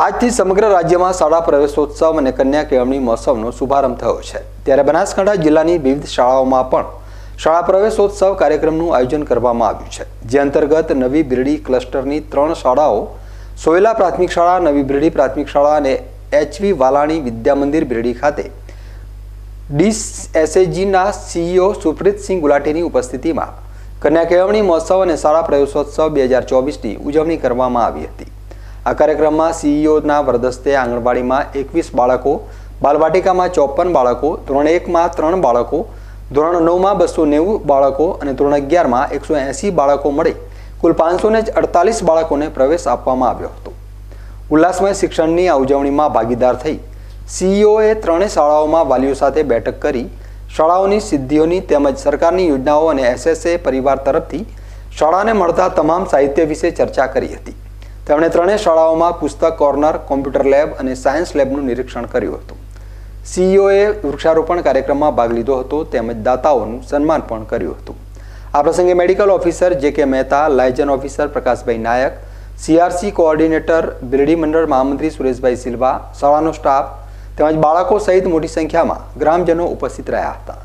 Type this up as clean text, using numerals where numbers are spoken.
આજથી સમગ્ર રાજ્યમાં શાળા પ્રવેશોત્સવ અને કન્યા કેળવણી મહોત્સવનો શુભારંભ થયો છે। ત્યારે બનાસકાંઠા જિલ્લાની વિવિધ શાળાઓમાં પણ શાળા પ્રવેશોત્સવ કાર્યક્રમનું આયોજન કરવામાં આવ્યું છે, જે અંતર્ગત નવી બિરડી ક્લસ્ટરની 3 શાળાઓ સોયલા પ્રાથમિક શાળા, નવી બિરડી પ્રાથમિક શાળા અને એચ.વી. વાલાણી વિદ્યા મંદિર બિરડી ખાતે DSAGના CEO સુપ્રીતસિંહ ગુલાટીની ઉપસ્થિતિમાં કન્યા કેળવણી મહોત્સવ અને શાળા પ્રવેશોત્સવ 2024ની ઉજવણી કરવામાં આવી હતી। આ કાર્યક્રમમાં CEOના વરદસ્તે આંગણવાડીમાં 21 બાળકો, બાલવાટિકામાં 54 બાળકો, ધોરણ 1માં 3 બાળકો, ધોરણ 9માં 290 બાળકો અને ધોરણ 11માં 180 બાળકો મળી કુલ 548 બાળકોને પ્રવેશ આપવામાં આવ્યો હતો। ઉલ્લાસમય શિક્ષણની આ ઉજવણીમાં ભાગીદાર થઈ CEOએ 3 શાળાઓમાં વાલીઓ સાથે બેઠક કરી શાળાઓની સિદ્ધિઓની તેમજ સરકારની યોજનાઓ અને SSA પરિવાર તરફથી શાળાને મળતા તમામ સાહિત્ય વિશે ચર્ચા કરી હતી। તેમણે 3 શાળાઓમાં પુસ્તક કોર્નર, કોમ્પ્યુટર લેબ અને સાયન્સ લેબનું નિરીક્ષણ કર્યું હતું। CEOએ વૃક્ષારોપણ કાર્યક્રમમાં ભાગ લીધો હતો તેમજ દાતાઓનું સન્માન પણ કર્યું હતું। આ પ્રસંગે medical officer JK Mehta, liaison officer Prakashbhai Nayak, CRC coordinator Birdi મંડળ મહામંત્રી સુરેશભાઈ સિલ્વા, શાળાનો સ્ટાફ તેમજ બાળકો સહિત મોટી સંખ્યામાં ગ્રામજનો ઉપસ્થિત રહ્યા હતા।